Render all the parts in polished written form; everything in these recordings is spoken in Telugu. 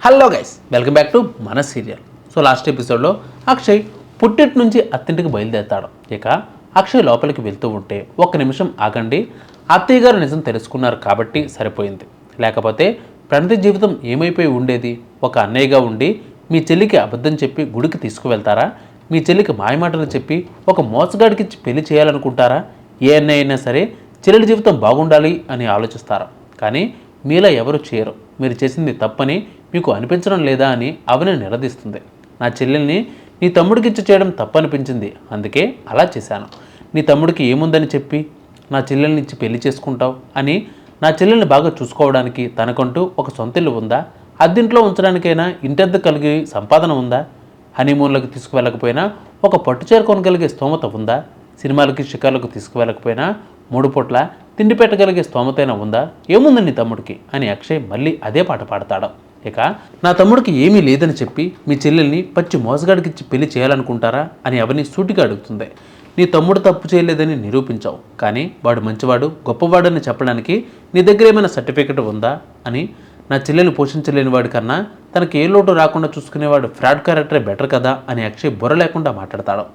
Hello guys, welcome back to మన సీరియల్. సో లాస్ట్ ఎపిసోడ్లో అక్షయ్ పుట్టింటి నుంచి అత్తింటికి బయలుదేరతాడు. ఇక అక్షయ్ లోపలికి వెళ్తూ ఉంటే ఒక్క నిమిషం ఆగండి, అత్తయ్య గారు నిజం తెలుసుకున్నారు కాబట్టి సరిపోయింది, లేకపోతే ప్రణతి జీవితం ఏమైపోయి ఉండేది? ఒక అన్నయ్యగా ఉండి మీ చెల్లికి అబద్ధం చెప్పి గుడికి తీసుకువెళ్తారా? మీ చెల్లికి మాయమాటలు చెప్పి ఒక మోసగాడికి పెళ్లి చేయాలనుకుంటారా? ఏ అన్నయ్య అయినా సరే చెల్లెలి జీవితం బాగుండాలి అని ఆలోచిస్తారా? కానీ మీలా ఎవరు చేయరు. మీరు చేసింది తప్పని మీకు అనిపించడం లేదా అని అవని నిలదీస్తుంది. నా చెల్లెల్ని నీ తమ్ముడికి ఇచ్చి చేయడం తప్పనిపించింది, అందుకే అలా చేశాను. నీ తమ్ముడికి ఏముందని చెప్పి నా చెల్లెల్ని ఇచ్చి పెళ్లి చేసుకుంటావు అని నా చెల్లెల్ని బాగా చూసుకోవడానికి తనకంటూ ఒక సొంత ఇల్లు ఉందా? అద్దెంట్లో ఉంచడానికైనా ఇంటెద్దు కలిగి సంపాదన ఉందా? హనీమూన్లకు తీసుకువెళ్ళకపోయినా ఒక పట్టుచీర కొనగలిగే స్తోమత ఉందా? సినిమాలకి షికార్లకు తీసుకువెళ్ళకపోయినా 3 పూట్ల తిండి పెట్టగలిగే స్తోమతైనా ఉందా? ఏముంది నీ తమ్ముడికి అని అక్షయ్ మళ్ళీ అదే పాట పాడతాడు. ఇక నా తమ్ముడికి ఏమీ లేదని చెప్పి మీ చెల్లెల్ని పచ్చి మోసగాడికిచ్చి పెళ్లి చేయాలనుకుంటారా అని అవని సూటిగా అడుగుతుంది. నీ తమ్ముడు తప్పు చేయలేదని నిరూపించావు, కానీ వాడు మంచివాడు గొప్పవాడని చెప్పడానికి నీ దగ్గర ఏమైనా సర్టిఫికెట్ ఉందా అని నా చెల్లెల్ని పోషించలేని వాడి కన్నా తనకి ఏ లోటు రాకుండా చూసుకునేవాడు ఫ్రాడ్ క్యారెక్టరే బెటర్ కదా అని అక్షయ్ బుర్ర లేకుండా మాట్లాడతాడు.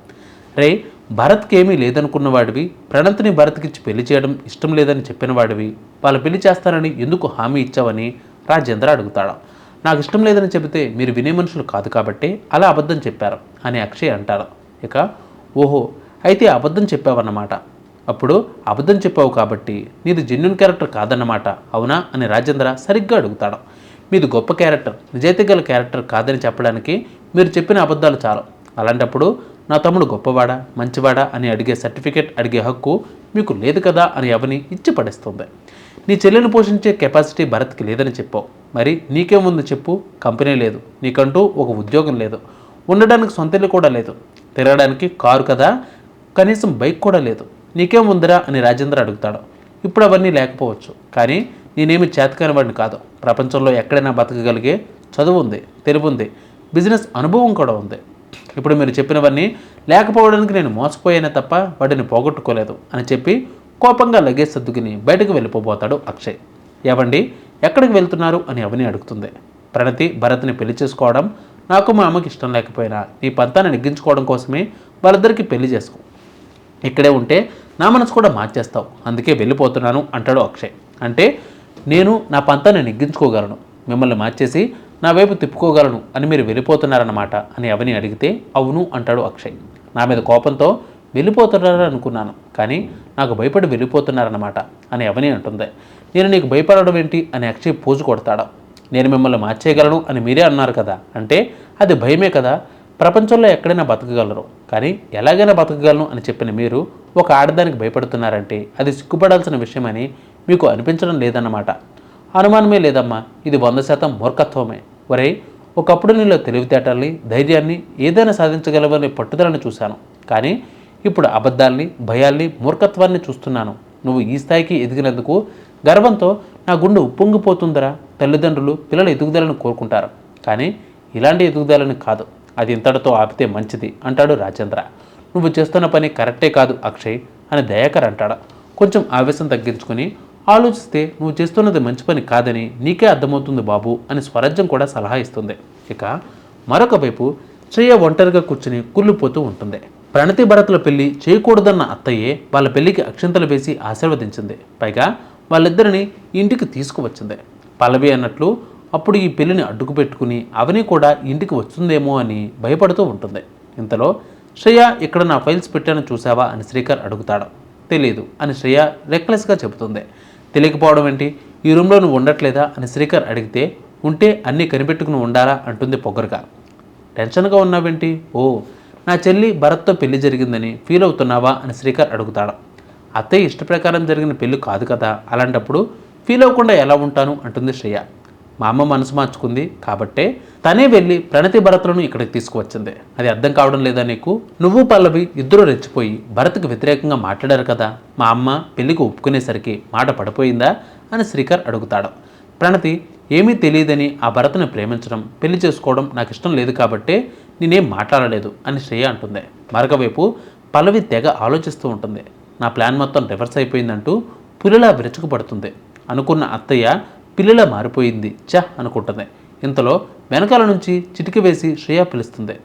రే, భరత్కి ఏమీ లేదనుకున్న వాడివి, ప్రణతిని భరత్కిచ్చి పెళ్లి చేయడం ఇష్టం లేదని చెప్పిన వాడివి, వాళ్ళ పెళ్లి చేస్తానని ఎందుకు హామీ ఇచ్చావని రాజేంద్ర అడుగుతాడు. నాకు ఇష్టం లేదని చెబితే మీరు వినే మనుషులు కాదు కాబట్టి అలా అబద్ధం చెప్పారు అని అక్షయ్ అంటాడు. ఇక ఓహో, అయితే అబద్ధం చెప్పావన్నమాట. అప్పుడు అబద్ధం చెప్పావు కాబట్టి నీది జెన్యున్ క్యారెక్టర్ కాదన్నమాట, అవునా అని రాజేంద్ర సరిగ్గా అడుగుతాడు. మీది గొప్ప క్యారెక్టర్, నిజాయితీ గల క్యారెక్టర్ కాదని చెప్పడానికి మీరు చెప్పిన అబద్ధాలు చాలు. అలాంటప్పుడు నా తమ్ముడు గొప్పవాడా మంచివాడా అని అడిగే సర్టిఫికేట్ అడిగే హక్కు మీకు లేదు కదా అని అవని ఇచ్చి పడేస్తుంది. నీ చెల్లెని పోషించే కెపాసిటీ భరత్కి లేదని చెప్పావు, మరి నీకేముంది చెప్పు? కంపెనీ లేదు, నీకంటూ ఒక ఉద్యోగం లేదు, ఉండడానికి సొంత ఇల్లు కూడా లేదు, తిరగడానికి కారు కదా, కనీసం బైక్ కూడా లేదు, నీకేముందిరా అని రాజేంద్ర అడుగుతాడు. ఇప్పుడు అవన్నీ లేకపోవచ్చు, కానీ నేనేమి చేతకాని వాడిని కాదు. ప్రపంచంలో ఎక్కడైనా బతకగలిగే చదువు ఉంది, తెలివి ఉంది, బిజినెస్ అనుభవం కూడా ఉంది. ఇప్పుడు మీరు చెప్పినవన్నీ లేకపోవడానికి నేను మోసపోయానే తప్ప వాటిని పోగొట్టుకోలేదు అని చెప్పి కోపంగా లగేజ్ సర్దుకుని బయటకు వెళ్ళిపోబోతాడు అక్షయ్. ఏవండి, ఎక్కడికి వెళ్తున్నారు అని అవని అడుగుతుంది. ప్రణతి భరత్ని పెళ్లి చేసుకోవడం నాకు మా అమ్మకి ఇష్టం లేకపోయినా నీ పంతాన్ని నెగ్గించుకోవడం కోసమే వాళ్ళిద్దరికీ పెళ్లి చేసుకో, ఇక్కడే ఉంటే నా మనసు కూడా మార్చేస్తావు, అందుకే వెళ్ళిపోతున్నాను అంటాడు అక్షయ్. అంటే నేను నా పంతాన్ని నెగ్గించుకోగలను, మిమ్మల్ని మార్చేసి నా వైపు తిప్పుకోగలను అని మీరు వెళ్ళిపోతున్నారన్నమాట అని అవని అడిగితే అవును అంటాడు అక్షయ్. నా మీద కోపంతో వెళ్ళిపోతున్నారని అనుకున్నాను, కానీ నాకు భయపడి వెళ్ళిపోతున్నారన్నమాట అని అవని అంటుంది. నేను నీకు భయపడడం ఏంటి అని అక్షయ్ పోజు కొడతాడు. నేను మిమ్మల్ని మార్చేయగలను అని మీరే అన్నారు కదా, అంటే అది భయమే కదా. ప్రపంచంలో ఎక్కడైనా బతకగలరు, కానీ ఎలాగైనా బతకగలను అని చెప్పిన మీరు ఒక ఆడదానికి భయపడుతున్నారంటే అది సిగ్గుపడాల్సిన విషయమని మీకు అనిపించడం లేదన్నమాట. అనుమానమే లేదమ్మా, ఇది 100% మూర్ఖత్వమే. ఒరే, ఒకప్పుడు నీలో తెలివితేటల్ని ధైర్యాన్ని ఏదైనా సాధించగలవనే పట్టుదలని చూశాను, కానీ ఇప్పుడు అబద్ధాల్ని భయాల్ని మూర్ఖత్వాన్ని చూస్తున్నాను. నువ్వు ఈ స్థాయికి ఎదిగినందుకు గర్వంతో నా గుండె ఉప్పొంగిపోతుందిరా. తల్లిదండ్రులు పిల్లల ఎదుగుదలను కోరుకుంటారు, కానీ ఇలాంటి ఎదుగుదలని కాదు, అది ఇంతటితో ఆపితే మంచిది అంటాడు రాజేంద్ర. నువ్వు చేస్తున్న పని కరెక్టే కాదు అక్షయ్ అని దయాకర్ అంటాడు. కొంచెం ఆవేశం తగ్గించుకుని ఆలోచిస్తే నువ్వు చేస్తున్నది మంచి పని కాదని నీకే అర్థమవుతుంది బాబు అని స్వరాజ్యం కూడా సలహా ఇస్తుంది. ఇక మరొక వైపు శ్రేయ ఒంటరిగా కూర్చుని కుళ్ళిపోతూ ఉంటుంది. ప్రణతి భరత్ల పెళ్లి చేయకూడదన్న అత్తయ్యే వాళ్ళ పెళ్లికి అక్షింతలు వేసి ఆశీర్వదించింది, పైగా వాళ్ళిద్దరిని ఇంటికి తీసుకువచ్చింది. పల్లవి అన్నట్లు అప్పుడు ఈ పెళ్లిని అడ్డుకు పెట్టుకుని అవని కూడా ఇంటికి వస్తుందేమో అని భయపడుతూ ఉంటుంది. ఇంతలో శ్రేయ, ఇక్కడ నా ఫైల్స్ పెట్టాను చూసావా అని శ్రీకర్ అడుగుతాడు. తెలీదు అని శ్రేయ రెక్లెస్గా చెబుతుంది. తెలియకపోవడం ఏంటి, ఈ రూమ్లో నువ్వు ఉండట్లేదా అని శ్రీకర్ అడిగితే ఉంటే అన్నీ కనిపెట్టుకుని ఉండాలా అంటుంది పొగరుగా. టెన్షన్గా ఉన్నావేంటి? ఓ, నా చెల్లి భరత్తో పెళ్లి జరిగిందని ఫీల్ అవుతున్నావా అని శ్రీకర్ అడుగుతాడు. అత్తయ్య ఇష్ట ప్రకారం జరిగిన పెళ్లి కాదు కదా, అలాంటప్పుడు ఫీల్ అవ్వకుండా ఎలా ఉంటాను అంటుంది శ్రేయ. మా అమ్మ మనసు మార్చుకుంది కాబట్టే తనే వెళ్ళి ప్రణతి భరత్లను ఇక్కడికి తీసుకువచ్చింది, అది అర్థం కావడం లేదా నీకు? నువ్వు పల్లవి ఇద్దరూ రెచ్చిపోయి భరత్కి వ్యతిరేకంగా మాట్లాడారు కదా, మా అమ్మ పెళ్లికి ఒప్పుకునేసరికి మాట పడిపోయిందా అని శ్రీకర్ అడుగుతాడు. ప్రణతి ఏమీ తెలియదని ఆ భరత్ని ప్రేమించడం పెళ్లి చేసుకోవడం నాకు ఇష్టం లేదు కాబట్టే నేనేం మాట్లాడలేదు అని శ్రేయ అంటుంది. మరొకవైపు పల్లవి తెగ ఆలోచిస్తూ ఉంటుంది. నా ప్లాన్ మొత్తం రివర్స్ అయిపోయిందంటూ పులిలా విరుచుకుపడుతుంది. అనుకున్న అత్తయ్య పిల్లిలా మారిపోయింది చ అనుకుంటుంది. ఇంతలో వెనకాల నుంచి చిటికి వేసి శ్రేయ పిలుస్తుంది.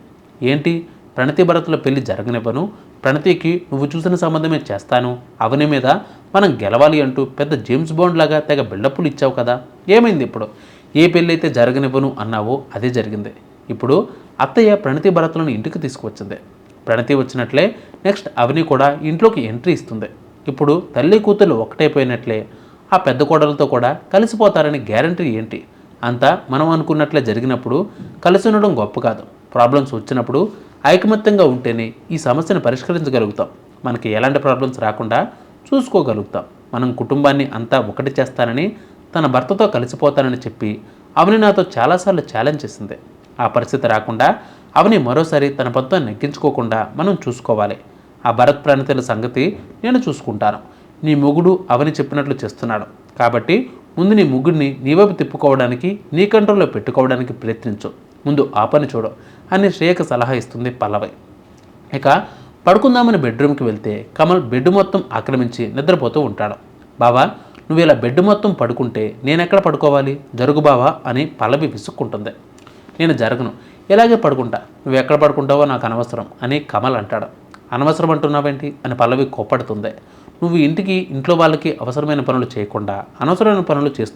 ఏంటి, ప్రణతి భరత్ల పెళ్లి జరగనివ్వను, ప్రణతికి నువ్వు చూసిన సంబంధమే చేస్తాను, అవని మీద మనం గెలవాలి అంటూ పెద్ద జేమ్స్ బాండ్ లాగా తెగ బిల్డప్పులు ఇచ్చావు కదా, ఏమైంది ఇప్పుడు? ఏ పెళ్ళి అయితే జరగనివ్వను అన్నావో అదే జరిగింది. ఇప్పుడు అత్తయ్య ప్రణతి భరత్లను ఇంటికి తీసుకువచ్చింది. ప్రణతి వచ్చినట్లే నెక్స్ట్ అవని కూడా ఇంట్లోకి ఎంట్రీ ఇస్తుంది. ఇప్పుడు తల్లి కూతురు ఒకటైపోయినట్లే ఆ పెద్ద కోడలతో కూడా కలిసిపోతారని గ్యారంటీ ఏంటి? అంతా మనం అనుకున్నట్లే జరిగినప్పుడు కలిసి ఉండడం గొప్ప కాదు. ప్రాబ్లమ్స్ వచ్చినప్పుడు ఐకమత్యంగా ఉంటేనే ఈ సమస్యను పరిష్కరించగలుగుతాం. మనకి ఎలాంటి ప్రాబ్లమ్స్ రాకుండా చూసుకోగలుగుతాం. మనం కుటుంబాన్ని అంతా ఒకటి చేస్తానని, తన భర్తతో కలిసిపోతానని చెప్పి అవని నాతో చాలాసార్లు ఛాలెంజ్ చేసింది. ఆ పరిస్థితి రాకుండా అవని మరోసారి తన భర్త నెగ్గించుకోకుండా మనం చూసుకోవాలి. ఆ భరత్ ప్రణతిల సంగతి నేను చూసుకుంటాను. నీ మొగుడు అవని చెప్పినట్లు చేస్తున్నాడు కాబట్టి ముందు నీ ముగ్గురిని నీ వైపు తిప్పుకోవడానికి, నీ కంట్రోల్లో పెట్టుకోవడానికి ప్రయత్నించు. ముందు ఆ పని చూడు అని శ్రేయకు సలహా ఇస్తుంది పల్లవి. ఇక పడుకుందామని బెడ్రూమ్కి వెళ్తే కమల్ బెడ్ మొత్తం ఆక్రమించి నిద్రపోతూ ఉంటాడు. బావా, నువ్వు ఇలా బెడ్ మొత్తం పడుకుంటే నేనెక్కడ పడుకోవాలి? జరుగు బావా అని పల్లవి విసుక్కుంటుంది. నేను జరగను, ఇలాగే పడుకుంటా, నువ్వు ఎక్కడ పడుకుంటావో నాకు అనవసరం అని కమల్ అంటాడు. అనవసరం అంటున్నావేంటి అని పల్లవి కోప్పడుతుంది. నువ్వు ఇంట్లో వాళ్ళకి అవసరమైన పనులు చేయకుండా అనవసరమైన పనులు చేస్తూ